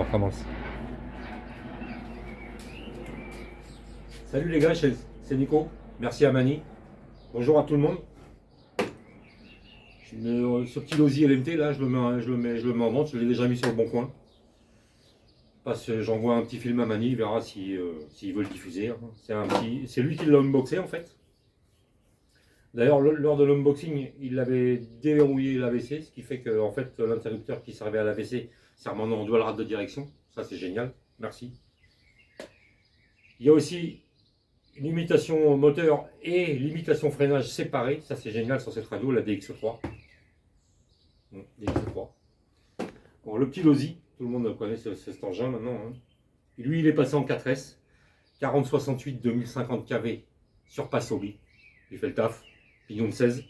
On commence. Salut les gars, c'est Nico. Merci à Mani. Bonjour à tout le monde. Ce petit Losi LMT là, je le mets en vente. Je l'ai déjà mis sur le bon coin. J'envoie un petit film à Mani, il verra s'il veut le diffuser. C'est lui qui l'a unboxé en fait. D'ailleurs, lors de l'unboxing, il avait déverrouillé l'AVC, ce qui fait que en fait, l'interrupteur qui servait à l'AVC sert maintenant en dual rate de direction. Ça, c'est génial. Merci. Il y a aussi une limitation moteur et limitation freinage séparée. Ça, c'est génial sur cette radio, la DX3. DX3. Bon, le petit Losi, tout le monde connaît cet engin maintenant. Hein. Lui, il est passé en 4S. 4068 2050 kV sur Passobi. Il fait le taf. Pignon de 16.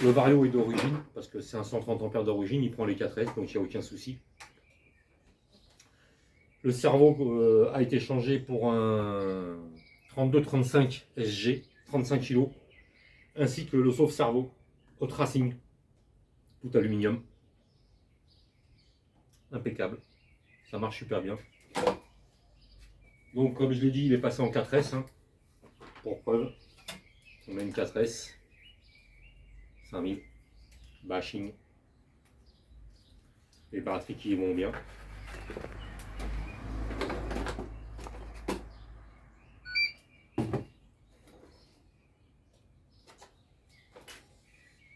Le Vario est d'origine, parce que c'est un 130 ampères d'origine, il prend les 4S, donc il n'y a aucun souci. Le cerveau a été changé pour un 3235 SG, 35 kg, ainsi que le sauve-cerveau au tracing, tout aluminium. Impeccable, ça marche super bien. Donc comme je l'ai dit, il est passé en 4S, hein, pour preuve. On met une 4S, 5000, bashing, les batteries qui vont bien.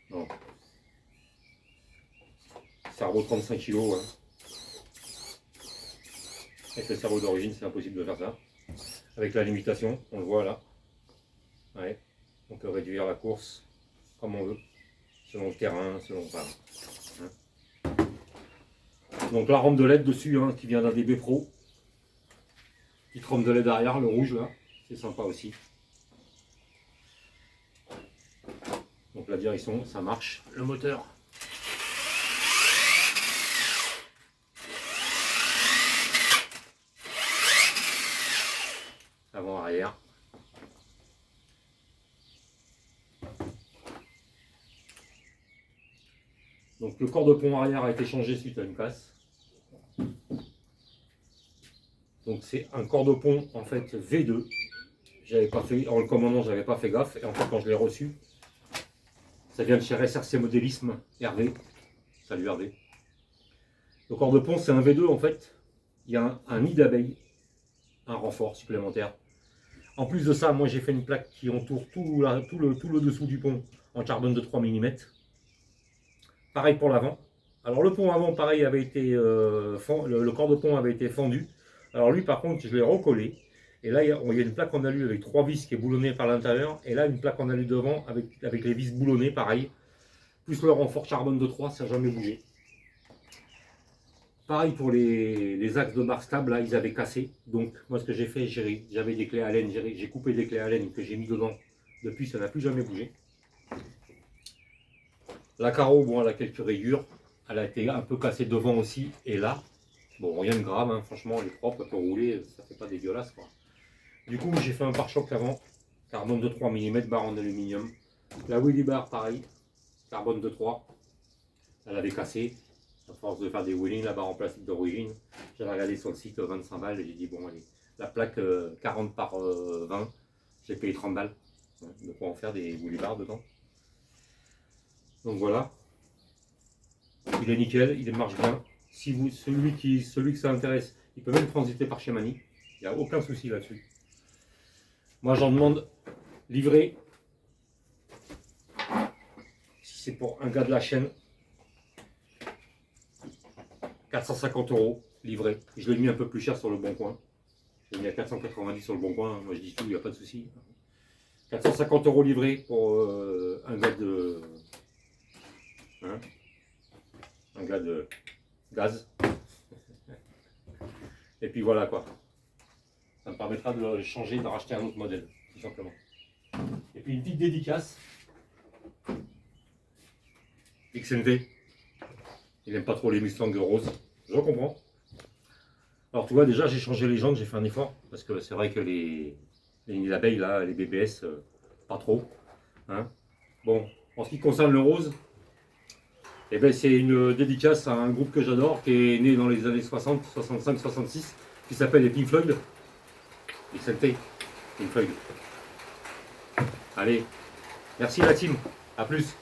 Non. Cerveau 35 kg. Hein. Avec le cerveau d'origine, c'est impossible de faire ça. Avec la limitation, on le voit là. Ouais. On peut réduire la course comme on veut, selon le terrain, selon. Enfin, hein. Donc la rampe de LED dessus, hein, qui vient d'un DB Pro. Petite rampe de LED arrière, le rouge là, c'est sympa aussi. Donc la direction, ça marche. Le moteur. Avant, arrière. Donc le corps de pont arrière a été changé suite à une casse. Donc c'est un corps de pont en fait V2. J'avais pas fait, en le commandant, j'avais pas fait gaffe. Et en fait quand je l'ai reçu, ça vient de chez SRC Modélisme, Hervé. Salut Hervé. Le corps de pont c'est un V2 en fait. Il y a un nid d'abeille, un renfort supplémentaire. En plus de ça, moi j'ai fait une plaque qui entoure tout le dessous du pont en carbone de 3 mm. Pareil pour l'avant. Alors le pont avant, pareil, avait été le corps de pont avait été fendu. Alors lui, par contre, je l'ai recollé. Et là, il y a une plaque en alu avec 3 vis qui est boulonnée par l'intérieur. Et là, une plaque en alu devant avec les vis boulonnées, pareil. Plus le renfort carbone de 3, ça n'a jamais bougé. Pareil pour les axes de barre stable, là, ils avaient cassé. Donc, moi, ce que j'ai fait, j'avais des clés Allen, j'ai coupé des clés Allen que j'ai mis dedans. Depuis, ça n'a plus jamais bougé. La carreau, bon, elle a quelques rayures. Elle a été un peu cassée devant aussi. Et là, bon, rien de grave, hein, franchement, elle est propre, elle peut rouler, ça fait pas dégueulasse, quoi. Du coup, j'ai fait un pare-choc avant, carbone de 3 mm, barre en aluminium. La wheelie bar, pareil, carbone de 3. Elle avait cassé. À force de faire des wheelies, la barre en plastique d'origine. J'avais regardé sur le site 25 balles et j'ai dit, bon, allez, la plaque 40 par 20, j'ai payé 30 balles. De quoi en faire des wheelie bars dedans. Donc voilà, il est nickel, il marche bien. Si celui que ça intéresse, il peut même transiter par chez Mani. Il n'y a aucun souci là-dessus. Moi j'en demande livré. Si c'est pour un gars de la chaîne, 450 € livré. Je l'ai mis un peu plus cher sur le bon coin. Je l'ai mis à 490 sur le bon coin. Moi je dis tout, il n'y a pas de souci. 450 € livré pour un gars de. Hein, un gars de gaz. Et puis voilà quoi. Ça me permettra de le changer, de racheter un autre modèle, tout simplement. Et puis une petite dédicace. XNV. Il n'aime pas trop les Mustang roses. Je comprends. Alors tu vois, déjà j'ai changé les jantes, j'ai fait un effort. Parce que c'est vrai que les abeilles là, les BBS, pas trop. Hein. Bon, en ce qui concerne le rose, Et ben c'est une dédicace à un groupe que j'adore, qui est né dans les années 60, 65, 66, qui s'appelle les Pink Floyd. Les Santé, Pink Floyd. Allez, merci la team, à plus.